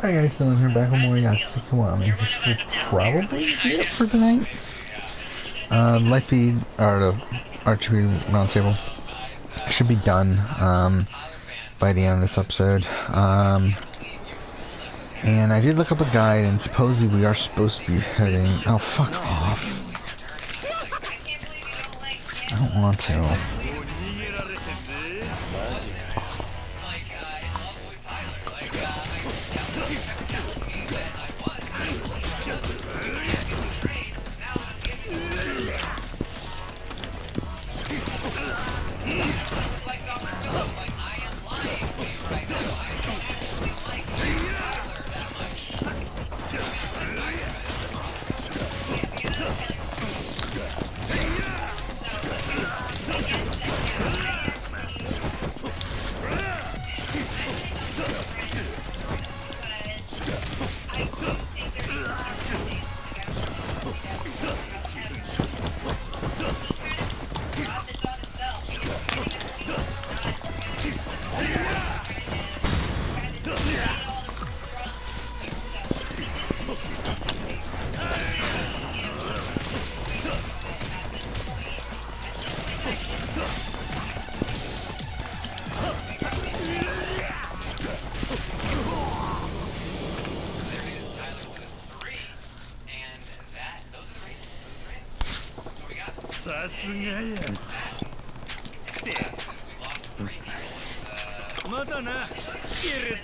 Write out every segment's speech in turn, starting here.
Hi guys, Dylan here, back with more Yakuza Kiwami. This will probably be it for tonight. Light feed, or the archery roundtable should be done by the end of this episode. And I did look up a guide, and supposedly we are supposed to be heading... Oh, fuck off. I don't want to.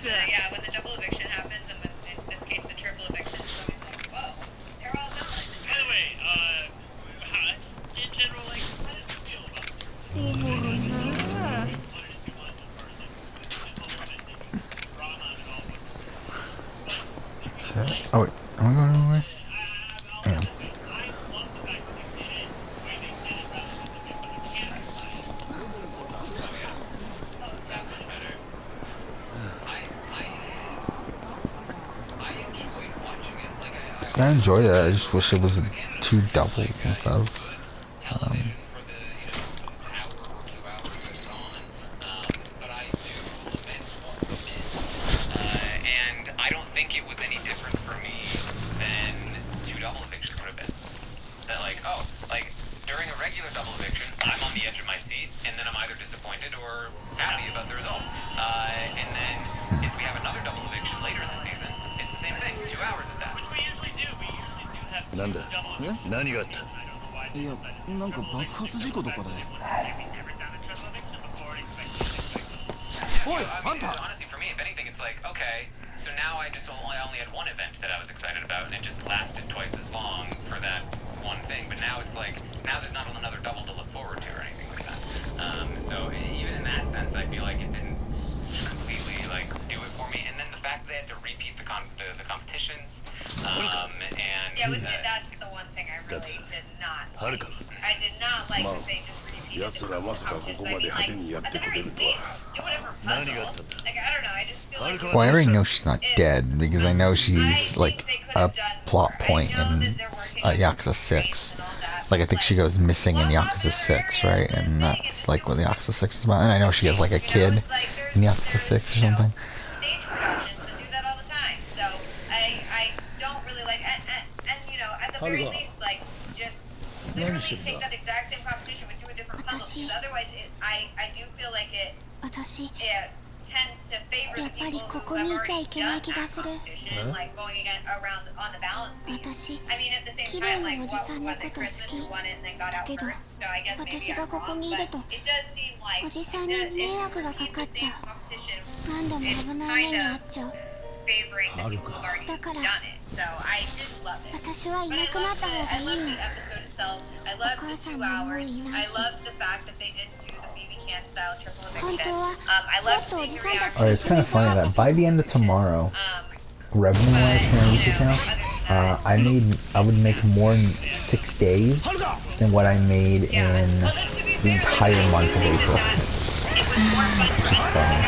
Yeah, when the double eviction happens, and in this case the triple eviction, so it's like, whoa, they're all done. By the way, in general, like, how did you feel about this? Okay. Oh wait, am I going the wrong way? Yeah. I enjoyed it. I just wish it was 2 doubles and stuff. And I don't think it was any different for me than 2 double evictions would have been. That like during a regular double eviction, I'm on the edge of my seat, and then I'm either disappointed or happy about the result. And then if we have another double eviction later in the season, it's the same thing. 2 hours at that. Which we usually do. We usually do have なんだ double え evictions. 何があった I don't know why. いやなんか爆発事故とかで Have you never done a triple eviction before? Expecting おい I あん mean, た honestly, for me, if anything, it's like, okay, so now I only had 1 event that I was excited about, and it just lasted twice as long for that 1 thing. But now it's like, now there's not another double to look forward to or anything like that. So even in that sense, I feel like it didn't completely like do it for me. And then the fact that they had to repeat the competitions, and Yeah, that's the one thing I really did not はるか I did not like that they just repeated 奴らまさかここまで派手にやってくれるとは do whatever 何があったん puzzle. だ Like, I don't know, I just feel like Well, I already know she's not dead because I know she's like a plot point in Yakuza 6. Like I think she goes missing in Yakuza 6, right? And that's like what the Yakuza 6 is about. And I know she has like a kid in Yakuza 6 or something. Stage productions that do that all the time. So I don't really like, and you know, at the very least, like, just literally take that exact same competition but do a different puzzle. Because otherwise, I do feel like it 私 tends to favor や the っぱり people こ who こ have にい already ちゃいけない done 気 that がする competition, like going again around on the balance beam. 私 I mean, at the same 綺 time, 麗 like, なおじさんの what こと好 Christmas き who won it and then got だ out けど first. So I guess maybe 私 I'm がここ wrong, にいる but と it does seem like おじさん it に does- 迷惑がかかっちゃう何度も危ない目に遭っちゃう favoring the people who've already だから done it. So I just love it. 私はい But な I くな love った方 the, が I いい love の the episode itself. I love the お母さん 2 ももう hours. いない I し love the fact that they didn't do the BB can style triple 本 eviction. 当は I も love っとお seeing じ the さんたち reaction. と Oh, 一 it's 緒 kind に of いた funny かった that けど by the end of tomorrow, revenue-wise from a YouTube channel, I would make more in 6 days than what I made in the entire month of April. Which is funny.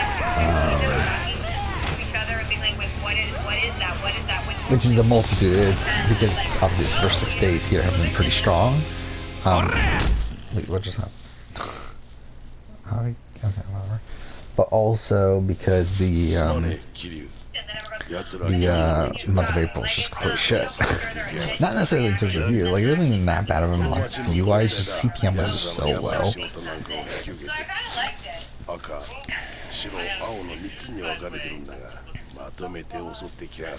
Which is a multitude. It's because obviously the first 6 days here have been pretty strong. Wait, what just happened? How did? Okay, whatever. But also because the the month of April is just complete shit. Not necessarily in terms of you, like it wasn't even that bad of a month. You guys, just CPM was just so low. So I kind of liked it. 赤、白、青の3つに分かれてるんだが、まとめて襲ってきやがっ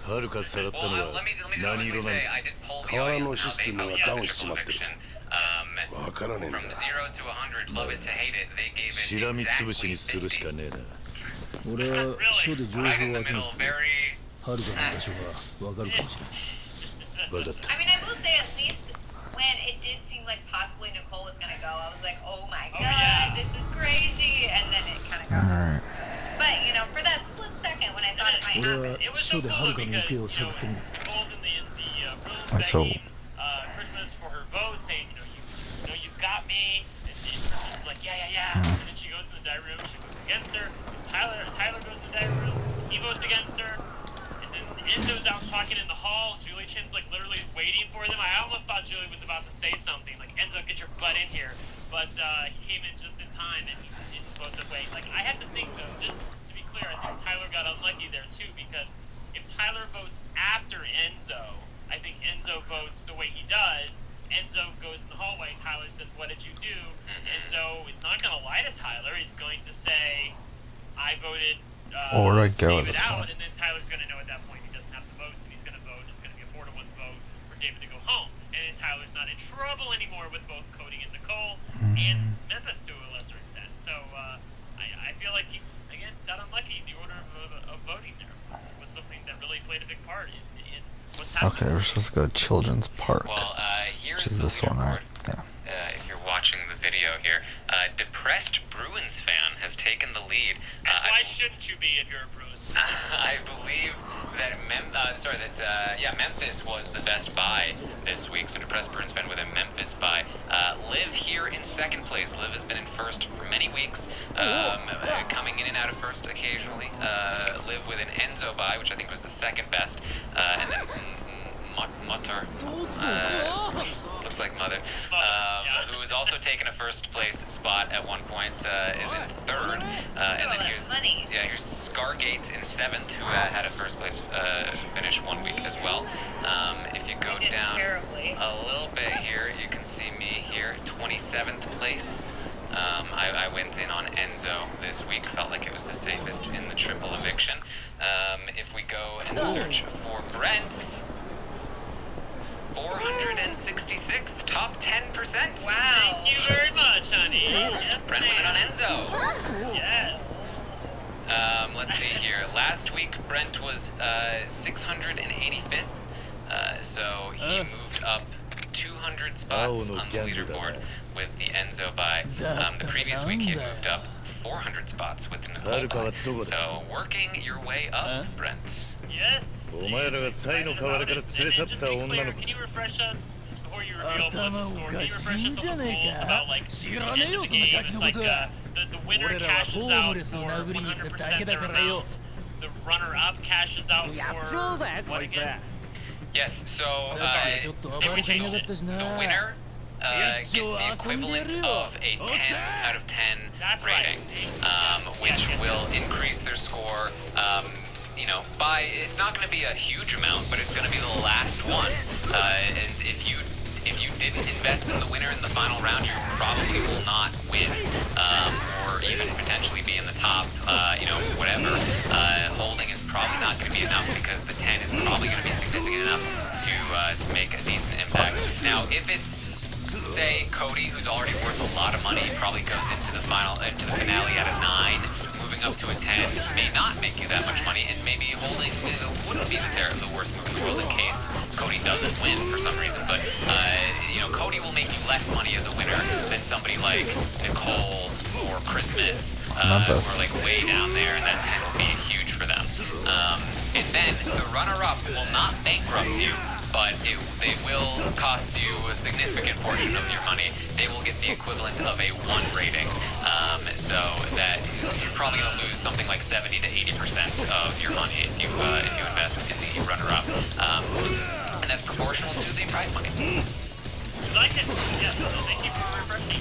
た。はるかさらったのは何色なんだ。河原のシステムがダウンしちまってる。わからねえんだ。しらみつぶしにするしかねえな。俺は署で情報を集めてくる。はるかの場所がわかるかもしれない。わかった。I mean, I will say at least when it did seem like possibly Nicole was gonna go, I was like, oh my god, this is crazy, and then it kind of got. Alright. But you know, for that split second when I thought it might happen, it was so cool because you know, Nicole's in the So. Christmas for her vote, saying, you know, you've got me. And Christmas is like, yeah. And then she goes in the diary room, she votes against her. Tyler goes in the diary room, he votes against her. And then Enzo's out talking in the hall. Julie Chen's like literally waiting for them. I almost thought Julie was about to say something like, Enzo, get your butt in here. But he came in just in time and he's supposed to wait. Like, I have to think though, just to be clear, I think Tyler got unlucky there too, because if Tyler votes after Enzo, I think Enzo votes the way he does. Enzo goes in the hallway, Tyler says, what did you do? Enzo is not going to lie to Tyler. He's going to say, I voted where do I go at David this out, point? and then Tyler's going to know at that point he doesn't have the votes, and he's going to vote. It's going to be a 4-1 vote for David to go home. And then Tyler's not in trouble anymore with both Cody and Nicole, and Memphis to a lesser extent. So I feel like he, again, got unlucky. The order of voting there was something that really played a big part in what's happening. Okay, we're supposed to go to Children's Park. Well, here's Which is this one, right? Yeah. If you're watching the video here, depressed Bruins fan has taken the lead. And why shouldn't you be if you're a Bruins fan? I believe that Memphis was the best buy this week. So depressed Bruins fan with a Memphis buy. Liv here in second place. Liv has been in first for many weeks, coming in and out of first occasionally. Liv with an Enzo buy, which I think was the second best, and then Mutter, looks like Mother, who has also taken a first place spot at one point, is in third, and then here's Scargate in seventh, who had a first place finish 1 week as well. If you go down a little bit here, you can see me here, 27th place. I went in on Enzo this week, felt like it was the safest in the triple eviction. If we go and search for Brent's, 466th, top 10%. Wow. Thank you very much, honey. Yes, Brent went on Enzo. Yes. Let's see here. Last week, Brent was 685th. So he moved up 200 spots on the leaderboard with the Enzo buy. The previous week, he moved up 400 spots with the Nicole buy. So working your way up, Brent. Yes. お前らがサイの河原から連れ去った女の子。 Can you refresh us before you reveal Melissa's score? Can you refresh us on the rules about like the end of the game? It's like the winner cashes out for 100% of their amount. The runner-up cashes out for what again? Yes. So we changed it. the winner gets the equivalent of a 10 out of 10 rating, which will increase their score. You know, it's not going to be a huge amount, but it's going to be the last one. And if you didn't invest in the winner in the final round, you probably will not win, or even potentially be in the top. You know, whatever. Holding is probably not going to be enough because the 10 is probably going to be significant enough to make a decent impact. Now, if it's say Cody, who's already worth a lot of money, probably goes into the finale at a 9. Up to a 10 may not make you that much money, and maybe holding wouldn't be the worst move in the world in case Cody doesn't win for some reason. But you know, Cody will make you less money as a winner than somebody like Nicole or Christmas, who are like way down there, and that 10 will be huge for them. And then the runner-up will not bankrupt you, but they will cost you a significant portion of your money. They will get the equivalent of a 1 rating, so that you're probably going to lose something like 70 to 80% of your money if you invest in the runner-up, and that's proportional to the prize money. Thank you for refreshing.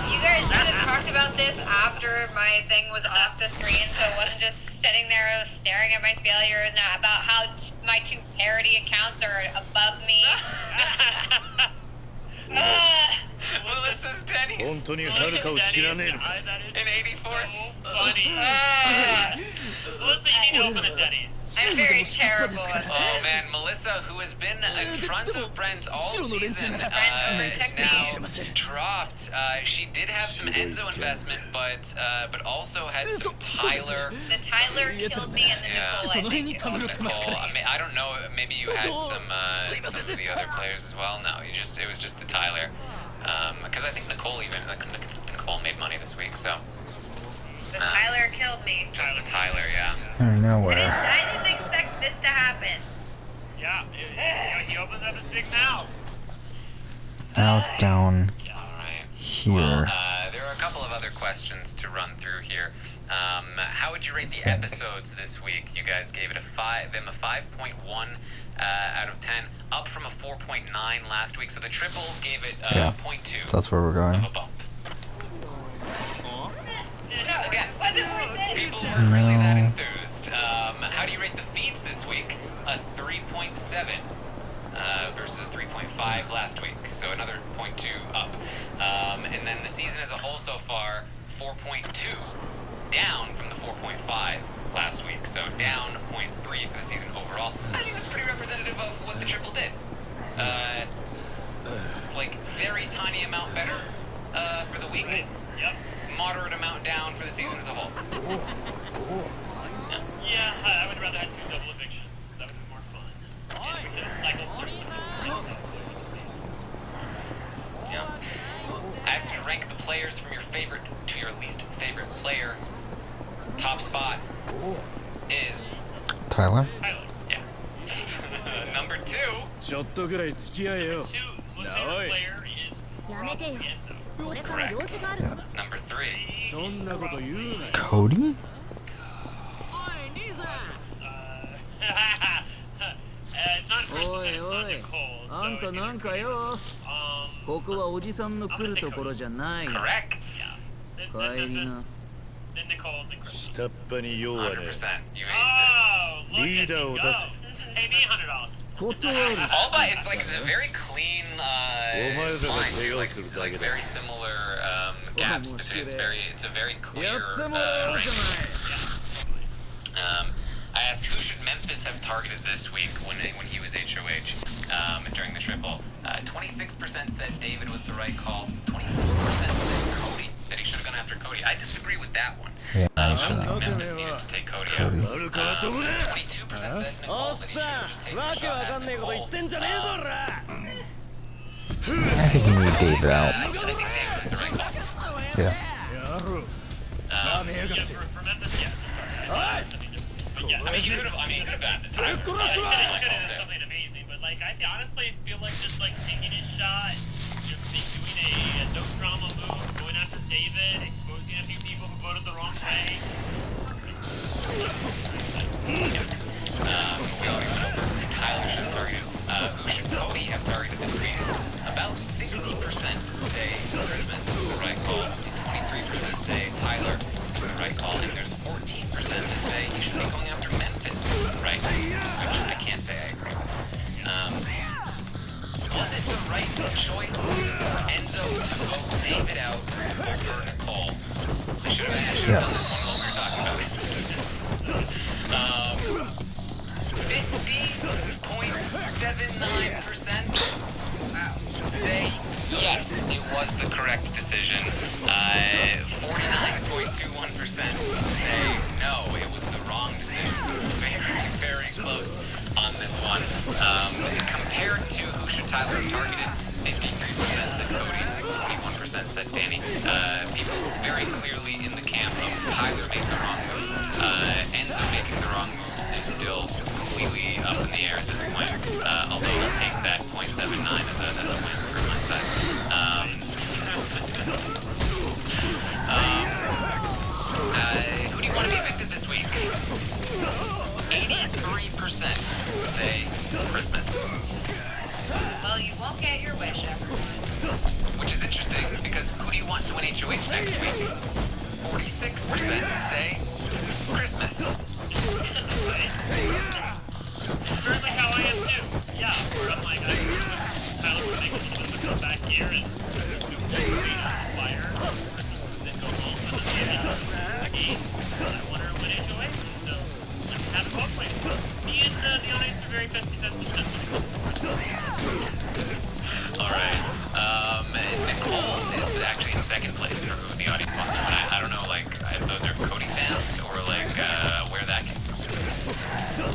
You guys guys should have talked about this after my thing was off the screen, so it wasn't just sitting there staring at my failure and about how my 2 parody accounts are above me. Melissa's Denny's. 本当にはるかを知らねえのか。 In 84. Funny. Melissa, you need to open a Denny's. I'm very terrible at Oh this. man, Melissa, who has been in front of Brent all season, now dropped. She did have some Enzo investment, but also had some Tyler. The Tyler killed me and the Nicole, I think. Nicole. I mean, I don't know. Maybe you had some of the other players as well. No, it was just the Tyler. Because I think Nicole made money this week, so. The Tyler killed me. Just the Tyler, yeah. Out of nowhere. I didn't expect this to happen. Yeah, he opens up his big mouth. Out, down, Alright. here. Well, there are a couple of other questions to run through here. How would you rate the episodes this week? You guys gave it a 5.1 out of 10, up from a 4.9 last week. So the triple gave it 0.2. So that's where we're going. Of a bump. No, Again, wasn't worth it. people weren't really that enthused. How do you rate the feeds this week? A 3.7 versus a 3.5 last week, so another 0.2 up. And then the season as a whole so far, 4.2, down from the 4.5 last week, so down 0.3 for the season overall. I think that's pretty representative of what the triple did. Like, very tiny amount better for the week. Yep. Moderate amount down for the season as a whole. Yeah, I would rather have 2 double evictions. That would be more fun. And we could have cycled through some Yeah. Asked you to rank the players from your favorite to your least favorite player. Top spot is Tyler? Tyler. yeah. Number 2. ちょっとぐらい付き合えよ。 Two, most favorite player is やめてよ Enzo. これから用事があるの Number 3. そんなこと言うなよ。 Cody? It's not Chris, お but い it's お not い Nicole, so あんたなんかよ ここはおじさんの来るところじゃない Correct. Then, 帰りな then Nicole, then Chris. 下っ端に用はね 100%. You aced Oh, look at リーダーを me 出 go. せ。 Pay me $100. 断る it. All by it's like a very clean お前らが line, 怪 too, 我 like, するだ like けだ。 very similar gaps between it's a very や clear ってもらおうじゃない I asked who should Memphis have targeted this week when he was HOH during the triple. 26% said David was the right call. 24% said Cody, that he should have gone after Cody. I disagree with that one. Yeah, I I should think have. Memphis needed to take Cody Cody. out. はるかはどこだ。 22% said お Nicole っ that he should さ have just ん taken わ a け shot わか at んねえこと言 Nicole. ってんじゃねえぞら I think you need David out. I think David was the right call. Yeah. やろうなめやがって For Memphis, yes. おい Yeah, I mean, he could have gone to Tyler. ぶっ殺すわ I could have done something amazing, but like I honestly feel like just like taking his shot, just doing a no drama move, going after David, exposing a few people who voted the wrong way. We already went over who Tyler should have targeted. Who should Cody have targeted this week? About 60% say Christmas is the right call. 23% say Tyler is the right call. And there's 14% that say he should be going after Memphis, right? Which I can't say I agree with. Was it the right choice for Enzo to vote David out over Nicole? I should have asked Yes. what we were talking about. 50.79% say yes, it was the correct decision. 49.21% say no, it was the wrong decision. So very, very close on this one. Compared to who should Tyler have targeted, 53% said Cody, 21% said Danny. People very clearly in the camp of Tyler made the wrong move. Enzo making the wrong move is still completely up in the air at this point. Although I'll take that 0.79 as a win for my side. Who do you want to be evicted this week? 83% say Christmas. Well, you won't get your wish, everyone. Which is interesting, because who do you want to win HOH next week? 46% say Christmas. Currently how I am too. Yeah, where I'm like, Tyler would make a little bit of a comeback here and fire, then go home, and then again, I want her to win HOH. So, have a both ways. Me and the audience are very festive. Alright, Nicole is actually in second place for who the audience wants to win. I don't know, like, those are Cody fans, or like, where that came from.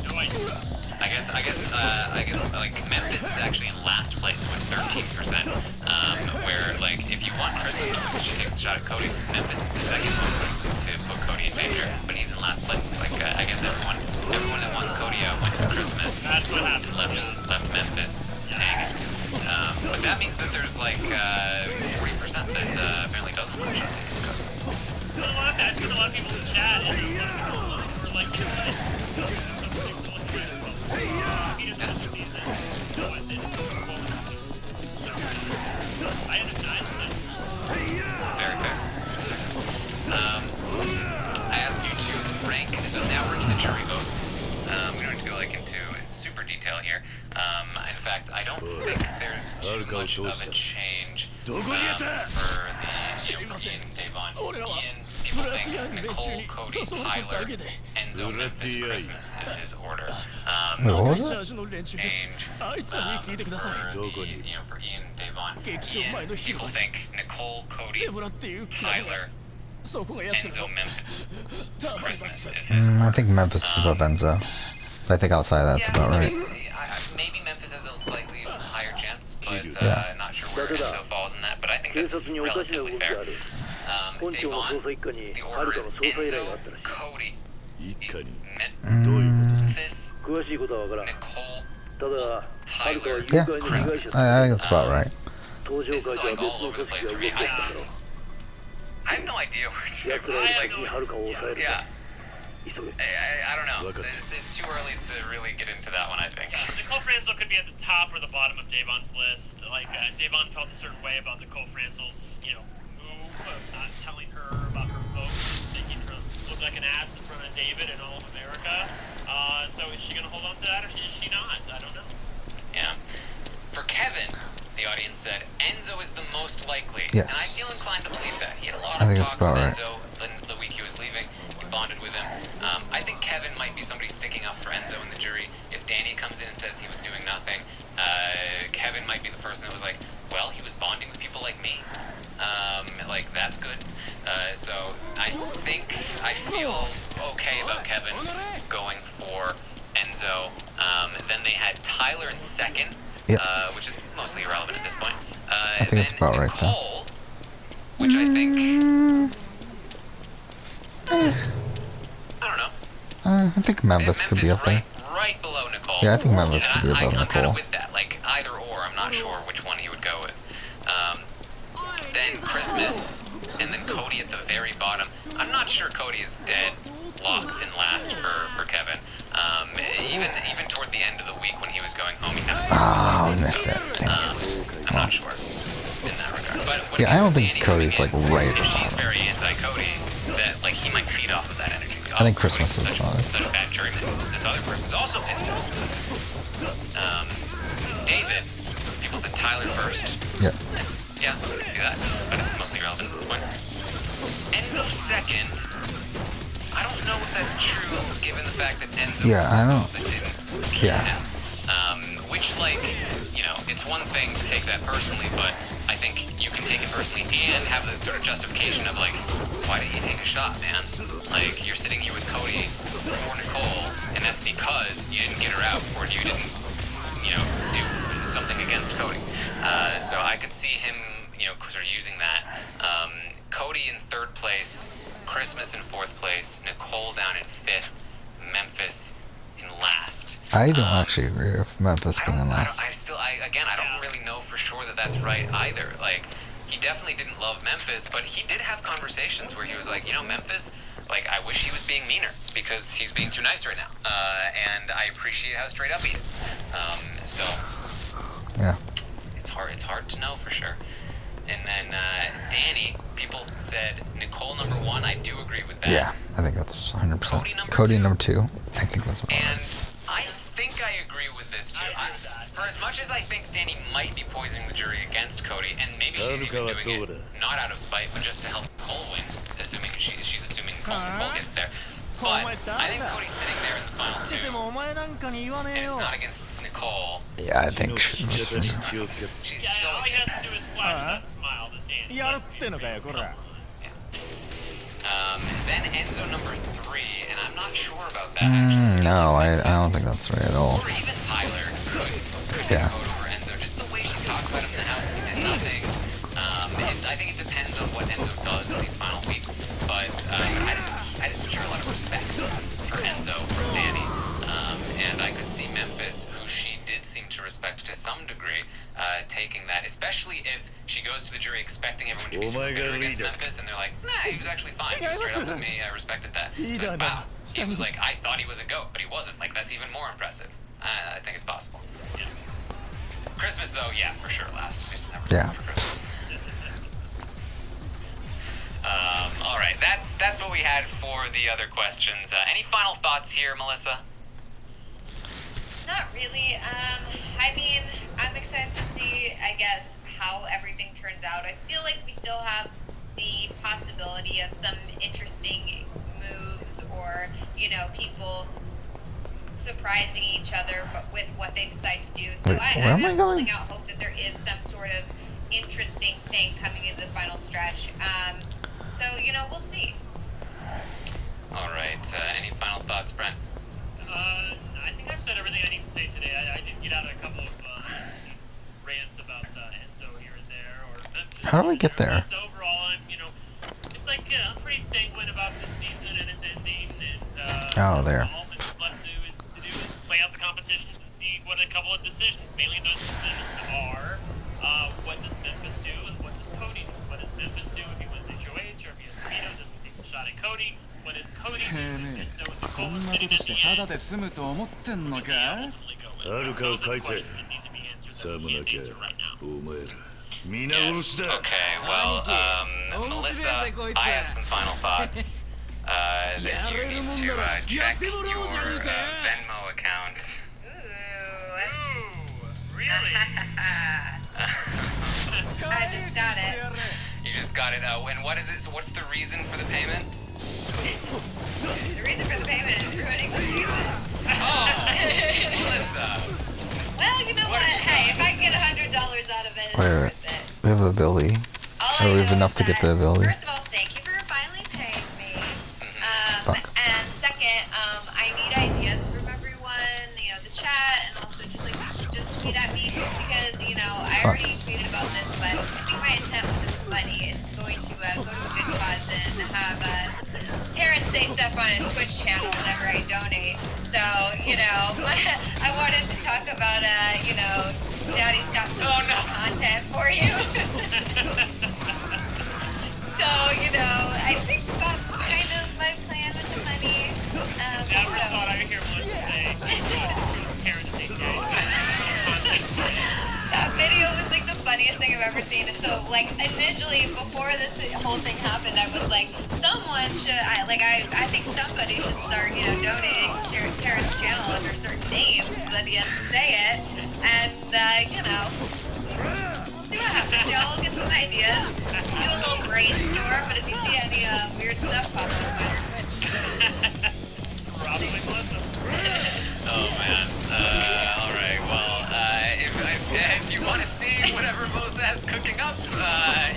No idea. I guess, like, Memphis is actually in last place with 13%, where, like, if you want Christmas to win, she takes a shot at Cody. Memphis is second to put Cody in danger, but he's in last place. Like, I guess everyone that wants Cody out went to Christmas. That's what happened. Left Memphis hanging. But that means that there's, like, 40% that apparently doesn't want to shot at Cody. I've seen a lot of people in chat, and a lot of people were like, you know what? I understand. Very fair. I asked you to rank, so now we're into the jury votes. We don't need to go like into super detail here. In fact, I don't think there's too much of a change for the Ian, Davon. Ian, people think Nicole, Cody, Tyler, Enzo, Memphis, Christmas is his order. Wait, what was it? Named for Ian, Davon. Ian, people think Nicole, Cody, Tyler, Enzo, Memphis, Christmas is his order. I think Memphis is above Enzo. I think outside that's about right. Maybe Memphis has a slightly higher chance, but Yeah. not sure where Enzo falls in that, but I think that's relatively fair. Davon, the order is Enzo, Cody, Memphis, Nicole, Tyler, Yeah, Christmas. I think that's about right. This is like all over the place for me. I have no idea where to go. Yeah. I don't know. It's too early to really get into that one, I think. Nicole Franzel could be at the top or the bottom of Davon's list. Like, Davon felt a certain way about Nicole Franzel's, move of not telling her about her vote, making her look like an ass in front of David and all of America. So is she going to hold on to that, or is she not? I don't know. Yeah. For Kevin, the audience said, Enzo is the most likely. Yes. And I feel inclined to believe that. He had a lot I of think talks that's with about Enzo the week he was leaving. He bonded with him. I think Kevin might be somebody sticking up for Enzo in the jury. If Danny comes in and says he was doing nothing, Kevin might be the person that was like, well, he was bonding with people like me. Like, that's good. So I feel okay about Kevin going for Enzo. Then they had Tyler in second, which is mostly irrelevant at this point. I think that's about right, though. Nicole, which I think... I don't know. I think Memphis could be up there. Right below Nicole. Yeah, I think Memphis could be above I'm kind Nicole. of with that. Like, either or. I'm not sure which one he would go with. Then Christmas, and then Cody at the very bottom. I'm not sure Cody is dead locked in last for Kevin. Even toward the end of the week when he was going home, he kind of I missed it. I'm not sure in that regard. But what Yeah, I don't think Danny Cody's thinks like right at if the she's bottom. very anti-Cody, that like he might feed off of that energy. I think Christmas is fine. Such a bad juryman. This other person's also pissed off. David, people said Tyler first. Yeah. Yeah, I can see that, but it's mostly irrelevant at this point. Enzo second. I don't know if that's true, given the fact that Enzo didn't kill him. Which, like, it's one thing to take that personally, but I think you can take it personally and have the sort of justification of, like, why didn't you take a shot, man? Like, you're sitting here with Cody or Nicole, and that's because you didn't get her out, or you didn't, do something against Cody. So I could see him, sort of using that. Cody in third place, Christmas in fourth place, Nicole down in fifth, Memphis in last. I don't actually agree with Memphis being in last. I don't really know for sure that that's right either. Like, he definitely didn't love Memphis, but he did have conversations where he was like, Memphis, like, I wish he was being meaner because he's being too nice right now. And I appreciate how straight up he is. So Yeah. It's hard to know for sure. And then Danny, people said Nicole number 1. I do agree with that. Yeah, I think that's 100%. Cody number 2. I think that's about And right. I think I agree with this too. For as much as I think Danny might be poisoning the jury against Cody, and maybe she's even doing it not out of spite, but just to help Nicole win, assuming she's assuming Nicole gets there. But I think Cody's sitting there in the final 2, and it's not against Nicole. Yeah, I think Yeah, all he has to do is flash that smile that Danny. Then Enzo number 3, and I'm not sure about that. No, I don't think that's right at all. Or even Tyler could Yeah. vote over Enzo. Just the way she talked about him in the house, he did nothing. I think it depends on what Enzo does in these final weeks. But I didn't share a lot of respect for Enzo from Danny. And I could see Memphis, who she did seem to respect to some degree, taking that, especially if she goes to the jury expecting everyone to be super bitter against Memphis, and they're like, nah, he was actually fine. He was straight up with me. I respected that. It's like, wow. He was like, I thought he was a goat, but he wasn't. Like, that's even more impressive. I think it's possible. Yeah. Christmas, though, yeah, for sure. Last. Just never for Christmas. All right, that's what we had for the other questions. Any final thoughts here, Melissa? Not really. I mean, I'm excited to see, I guess, how everything turns out. I feel like we still have the possibility of some interesting moves or, people surprising each other with what they decide to do. So I'm holding out hope that there is some sort of interesting thing coming into the final stretch. So, we'll see. All right. Any final thoughts, Brent? I think I've said everything I need to say today. I did get out a couple of rants about Enzo here and there, or Memphis. How do we get there? But overall, it's like I'm pretty sanguine about this season and its ending, and Oh, there. all that's left to do is play out the competitions and see what a couple of decisions, mainly those decisions are, what does Memphis do and what does Cody do? What does Memphis do if he wins HOH, or if he has a veto, doesn't take a shot at Cody? What does Cody do? Enzo is the goal sitting at the end. で済むと思ってんのか？はるかを返せ。さもなきゃお前ら皆殺しだ。 Okay, well, Melissa, I have some final thoughts. That you need to check your Venmo account. Ooh. Really? I just got it. You just got it. And what is it? So what's the reason for the payment? The reason for the payment is ruining the season. Oh, Melissa. Well, you know what? Hey, if I can get $100 out of it, it's Wait, worth it. we have ability. All I Or we have know enough is to get that, the ability. First of all, thank you for finally paying me. And second, I need ideas from everyone, the chat, and also just tweet at me because, I already tweeted about this, but I think my intent with this money is going to go to a good cause and have Terrence say stuff on his Twitch channel whenever I donate. So, I wanted to talk about, Daddy's got some content for you. So, I think that's kind of my plan with the money. Never thought I'd hear Melissa say, Terrence say That video was like the funniest thing I've ever seen. And so, initially, before this whole thing happened, I was like, someone should, I think somebody should start, donating to Terrence's channel under certain names so that he has to say it. And, we'll see what happens. Y'all will get some ideas. Do a little brainstorm, but if you see any weird stuff pop up on your Twitch. Probably Melissa. Oh man. All right. Well, if you want to see whatever Melissa has cooking up,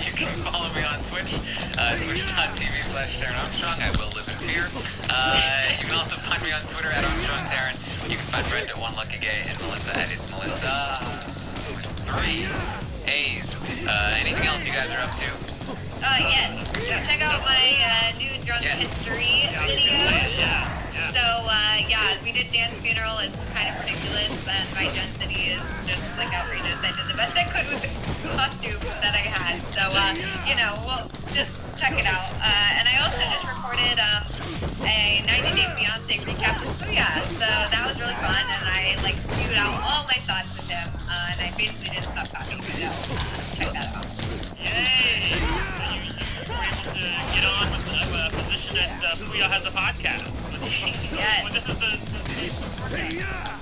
you can follow me on Twitch, twitch.tv/TarynArmstrong. I will live in fear. You can also find me on Twitter at ArmstrongTaryn. You can find Brent at OneLuckyGay and Melissa at It's Melissa with 3 A's. Anything else you guys are up to? Yes. Check out my new drunk history video. So, we did Dan's funeral. It's kind of ridiculous, and my Gen City is just, outrageous. I did the best I could with the costume that I had. So, we'll just check it out. And I also just recorded a 90 Day Fiancé recap with Suya. So that was really fun, and I, spewed out all my thoughts with him. And I basically didn't stop talking, so check that out. Yay! So you were able to get on with a position at Puyo has a podcast. Yes. Well, this is the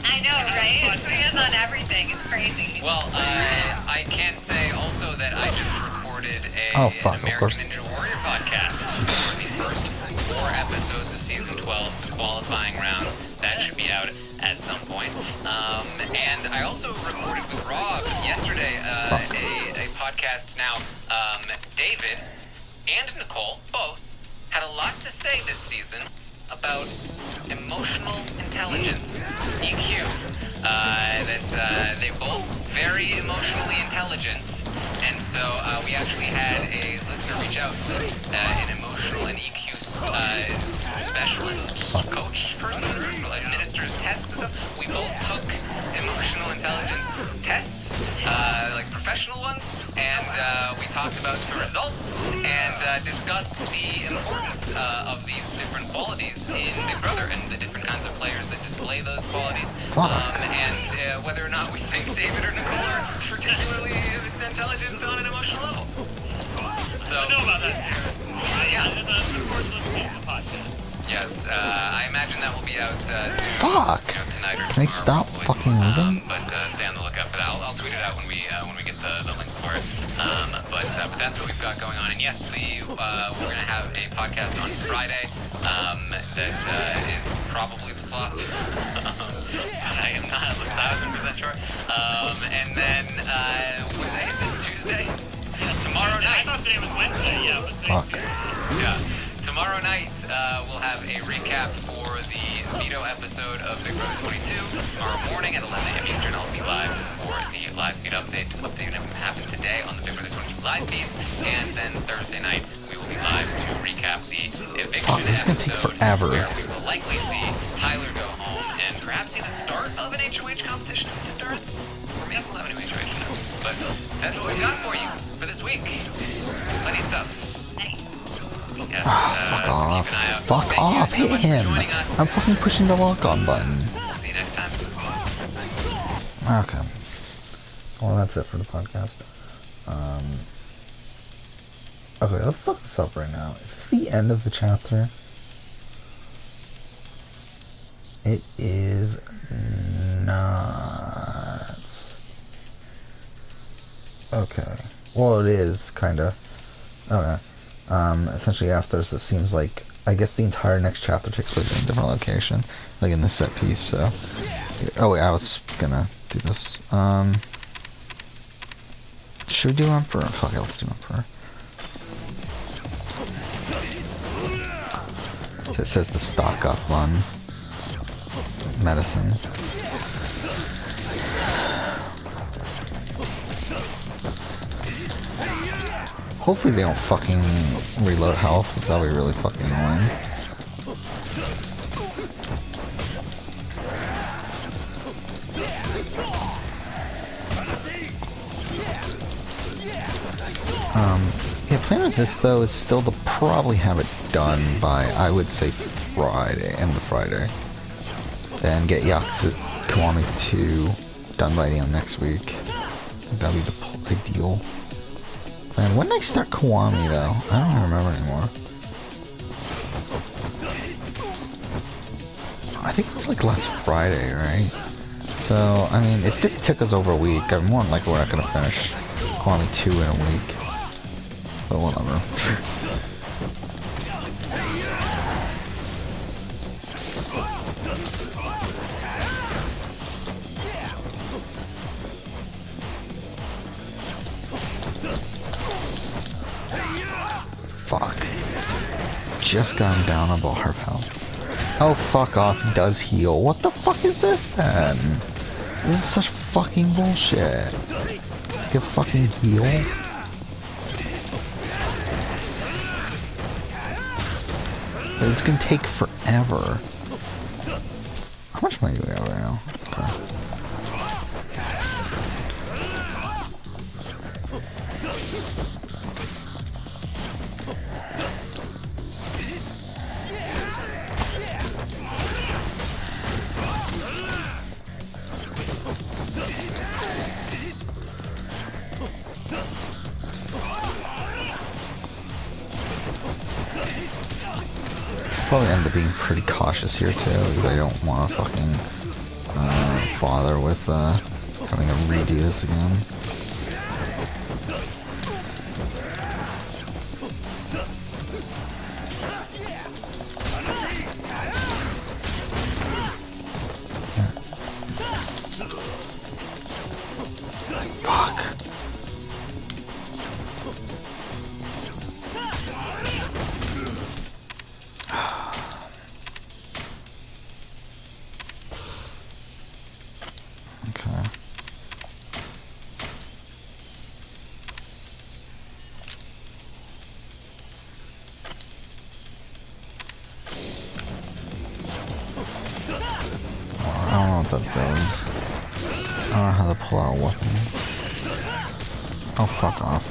I know, right? Puyo's on everything. It's crazy. Well, I can say also that I just recorded an American Ninja Warrior podcast for the first 4 episodes of season 12, the qualifying round. That should be out at some point. And I also recorded with Rob yesterday a podcast. Now, David and Nicole both had a lot to say this season about emotional intelligence, EQ. That they're both very emotionally intelligent, and so we actually had a listener reach out with an emotional and EQ specialist, coach person who administers tests and stuff. We both took emotional intelligence tests, like professional ones, and we talked about the results and discussed the importance of these different qualities in Big Brother and the different kinds of players that display those qualities, and whether or not we think David or Nicole are particularly intelligent on an emotional level. So, I know about that, yeah. And of course, listening to the podcast. Yes, I imagine that will be out tonight or Can I stop fucking moving? But stay on the lookout for that. I'll tweet it out when we get the link for it. But that's what we've got going on. And yes, we're gonna have a podcast on Friday that is probably the slot. I am not 1,000% sure. And then Wednesday, is it Tuesday? Tomorrow night. I thought today was Wednesday. Yeah, but Yeah. Tomorrow night, we'll have a recap for the veto episode of Big Brother 22. Tomorrow morning at 11 a.m. Eastern, I'll be live for the live feed update what happened today on the Big Brother 22 live feed. And then Thursday night, we will be live to recap the eviction episode, where we will likely see Tyler go home and perhaps see the start of an HOH competition in darts. Or maybe we'll have a new HOH now. But that's what we've got for you for this week. Plenty of stuff. Yes, fuck off. keep an eye out. Fuck Thank off. you so Hit much for him. joining us. I'm fucking pushing the lock on button. We'll see you next time. Okay. Well, that's it for the podcast. Okay, let's look this up right now. Is this the end of the chapter? It is not. Okay. Well, it is, kinda. Okay. Essentially after this, it seems like, I guess the entire next chapter takes place in a different location, like in this set piece, so. Oh wait, I was gonna do this. Should we do Emperor? Fuck it, let's do Emperor. So it says to stock up on medicine. Hopefully they don't fucking reload health, because that'll be really fucking annoying. Yeah, plan with this though is still to probably have it done by, I would say, Friday, end of Friday. Then get Yakuza Kiwami 2 done by the end of next week. That'd be the ideal. Man, when did I start Kiwami though? I don't even remember anymore. I think it was like last Friday, right? So, I mean, if this took us over a week, I'm more than likely we're not gonna finish Kiwami 2 in a week. But whatever. Fuck. Just got him down on ball half health. Oh, fuck off, he does heal. What the fuck is this then? This is such fucking bullshit. You can fucking heal? This is gonna take forever. How much money do we have right now? Okay. probably end up being pretty cautious here too, because I don't want to fucking bother with having to redo this again. Fuck. Okay. I don't know what that does. I don't know how to pull out a weapon. Oh, fuck off.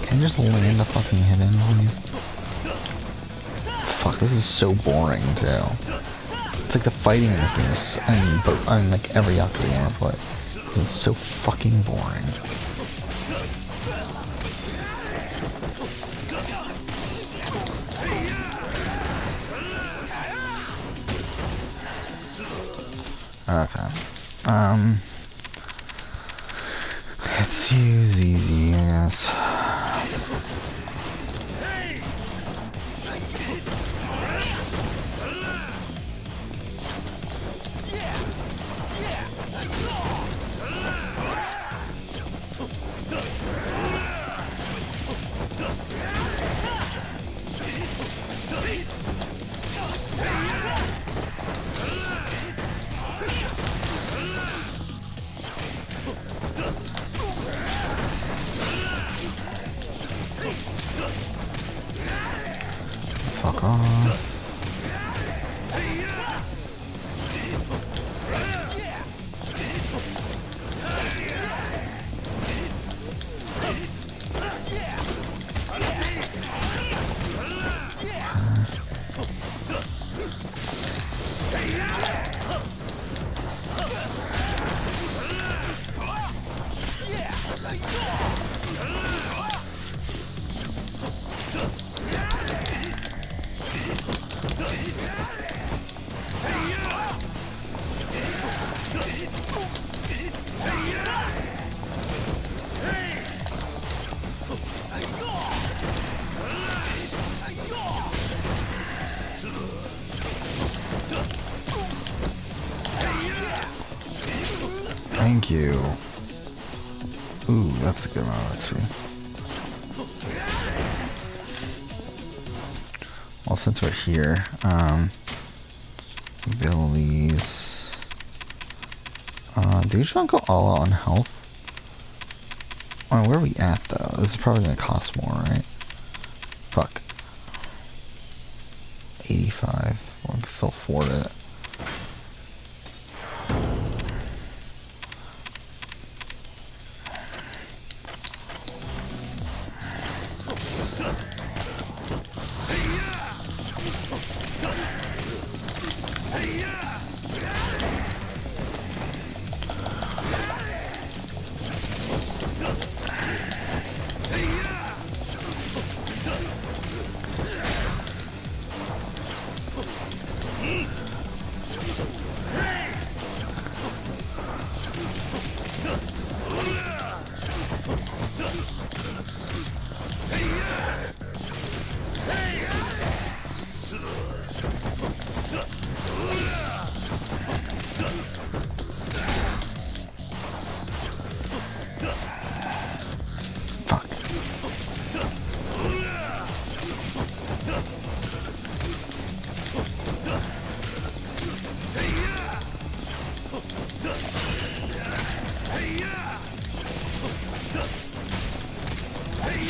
Can you just land a fucking hit in, please? Fuck, this is so boring, too. It's like the fighting in this game is, I mean like every Yakuza you want to play. It's so fucking boring. Okay. Let's use easy, I guess. Fuck off. Thank you. Ooh, that's a good amount of XP. Well, since we're here, abilities. Do we just want to go all out on health? Oh, where are we at though? This is probably gonna cost more, right? Fuck. 85. Well, I can still afford it.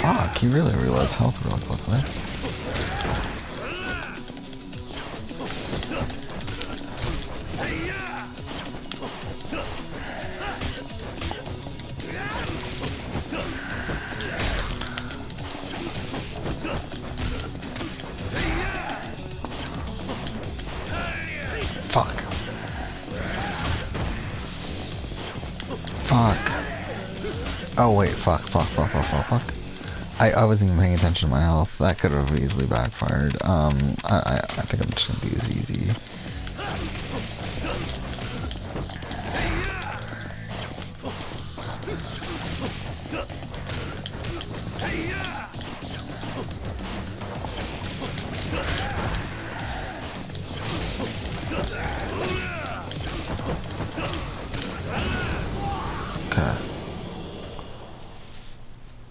Fuck, he really reloads health real quickly. Fuck. Fuck. Oh wait, fuck. I wasn't even paying attention to my health. That could have easily backfired. I think I'm just gonna be as easy. Okay.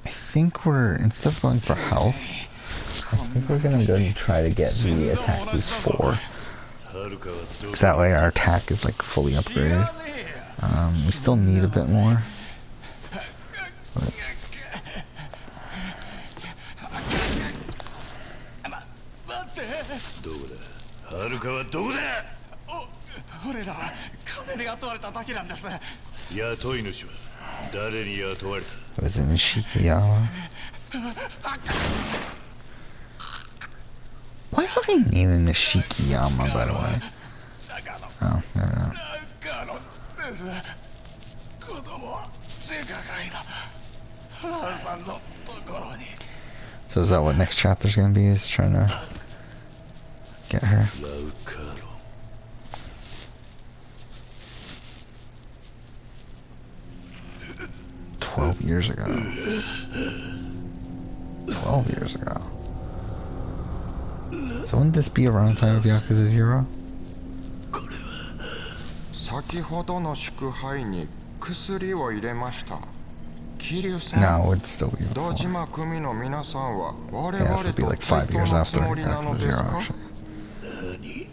I think we're, instead of going for health, I think we're gonna go and try to get the attack boost 4. Because that way our attack is like fully upgraded. We still need a bit more. But it was in Shikiyama. Why fucking name him Shikiyama, by the way? Oh, maybe not. So is that what next chapter's gonna be? Is trying to get her? 12 years ago. 12 years ago. So wouldn't this be around the time of Yakuza 0? 先ほどの祝杯に薬を入れました。桐生さん、 No, it would still be 堂 before. 島組の皆さんは我 Yeah, 々 this would be と like 対 5 等 years のつ after もりなの Yakuza です 0, か？ actually.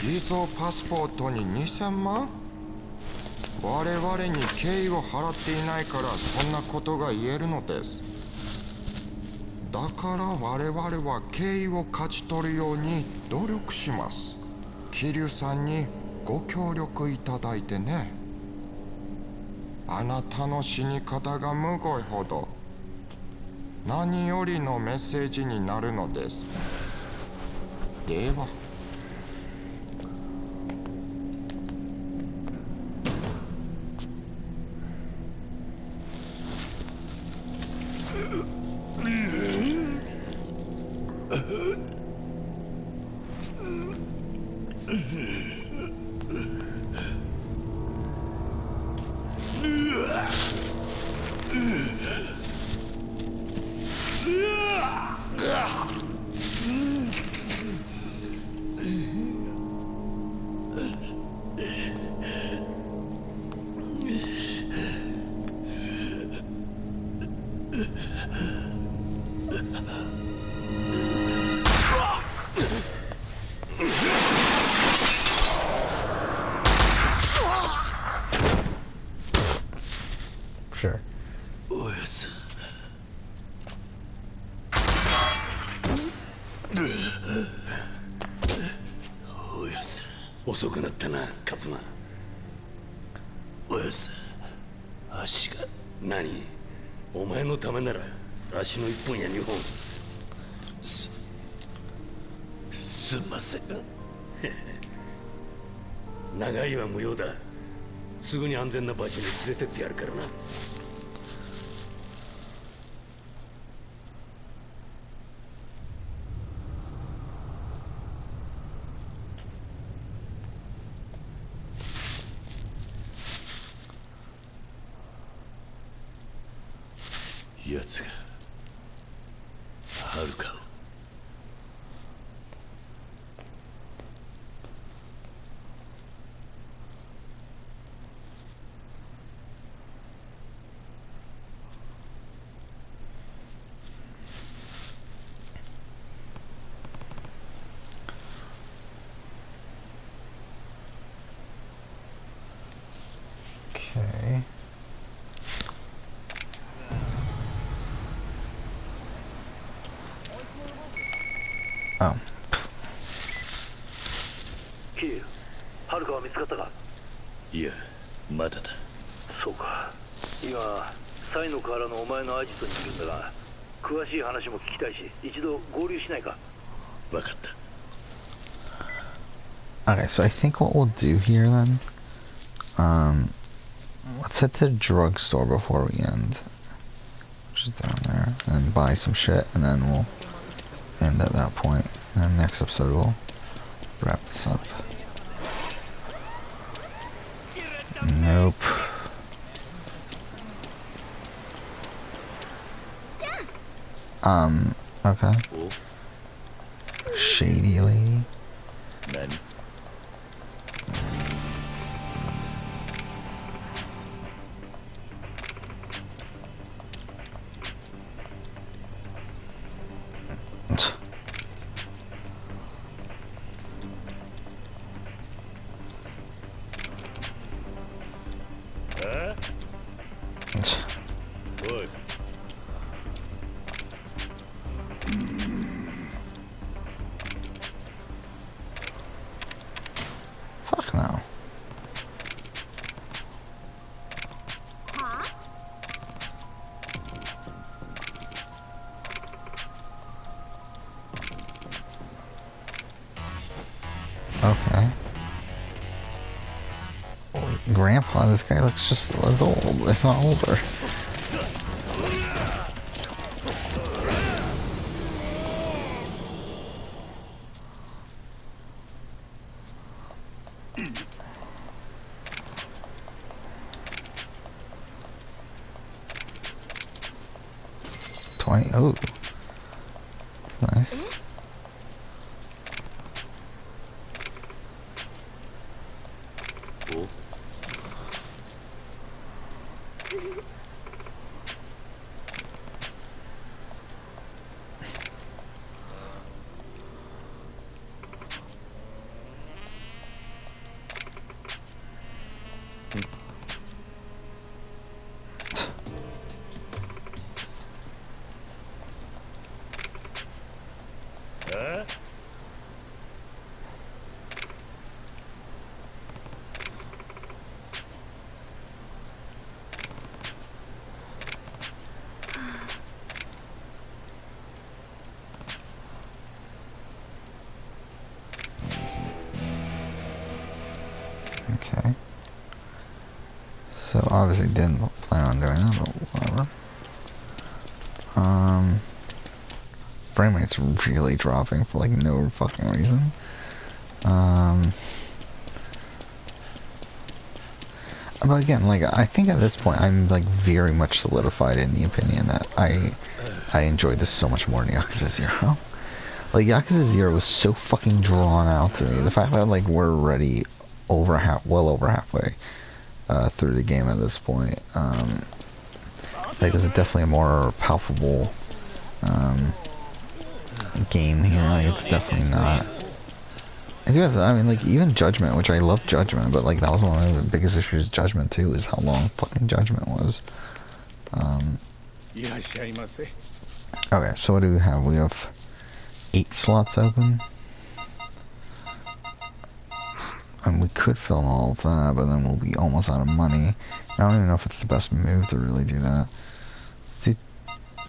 偽造パスポートに2000万？我々に敬意を払っていないからそんなことが言えるのです。だから我々は敬意を勝ち取るように努力します。桐生さんにご協力いただいてね。あなたの死に方がむごいほど何よりのメッセージになるのです。では。Sure. 遅くなったな、カズマ。おやす、足が。何？お前のためなら足の1本や2本。すんません。長いは無用だ。すぐに安全な場所に連れてってやるからな。奴がはるかを。Okay. 見つかったか？いや、まだだ。そうか。今サイの河原のお前のアジトにいるんだが、詳しい話も聞きたいし、一度合流しないか？わかった。Okay, so I think what we'll do here then, let's head to the drugstore before we end, which is down there, and buy some shit, and then we'll end at that point. And then next episode we'll wrap this up. Nope. Okay. Shady lady. Fuck no. Okay. Holy grandpa, this guy looks just as old, if not older. Oh, that's nice. Okay. So obviously didn't plan on doing that, but whatever. Frame rate's really dropping for like no fucking reason. But again, like I think at this point I'm like very much solidified in the opinion that I enjoyed this so much more than Yakuza 0. Like Yakuza 0 was so fucking drawn out to me. The fact that like we're already well over halfway through the game at this point, like it's definitely a more palpable game here. Like it's definitely not. I mean, like even Judgment, which I love Judgment, but like that was one of the biggest issues with Judgment too, is how long fucking Judgment was. Okay, so what do we have? We have 8 slots open. And we could fill all of that, but then we'll be almost out of money. I don't even know if it's the best move to really do that. Let's do...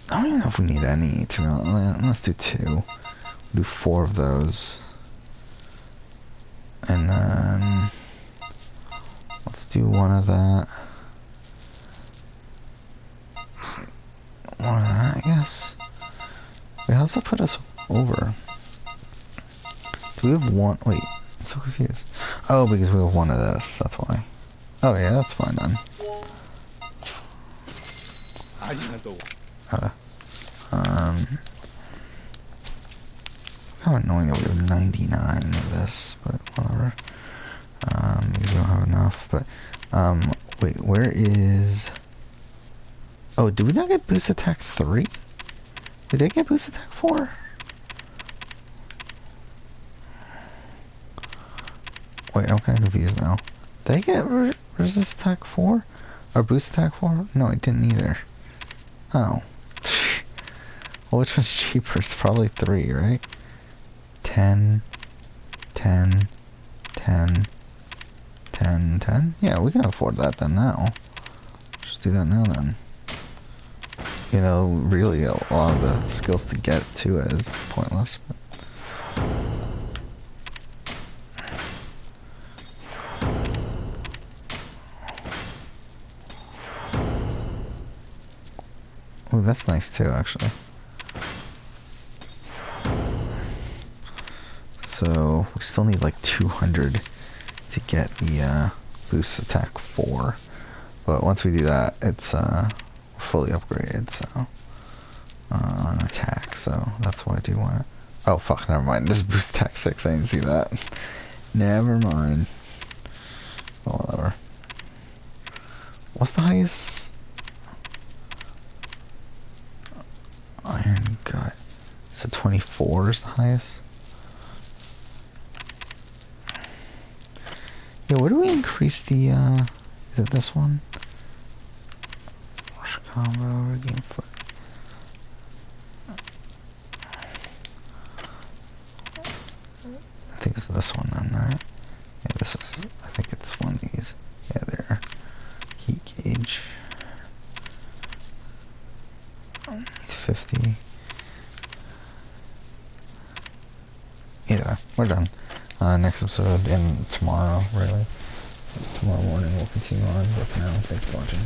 I don't even know if we need any, to be honest. Let's do 2. We'll do 4 of those. And then... let's do 1 of that. 1 of that, I guess. Wait, how's that put us over? Do we have 1... wait. I'm so confused. Oh, because we have 1 of this, that's why. Oh yeah, that's fine then. Kind of annoying that we have 99 of this, but whatever. Because we don't have enough, but, wait, where is... oh, did we not get boost attack 3? Did they get boost attack 4? Wait, I'm kind of confused now. Did I get resist attack 4? Or boost attack 4? No, I didn't either. Oh. Well, which one's cheaper? It's probably 3, right? 10, 10, 10, 10, 10? Yeah, we can afford that then now. Just do that now then. You know, really a lot of the skills to get to it is pointless. But oh, that's nice too, actually. So, we still need like 200 to get the boost attack 4. But once we do that, it's fully upgraded, so on attack, so that's why I do want it. Oh fuck, never mind. Just boost attack 6, I didn't see that. Never mind. Oh, whatever. What's the highest? Iron gut. So 24 is the highest? Yeah, where do we increase the, is it this one? Rush combo, regain foot. I think it's this one then, right? Yeah, this is, I think it's one of these. Yeah, there. Heat gauge. 50. Either way, we're done. Next episode, and tomorrow, really. Tomorrow morning we'll continue on, but for now, thanks for watching.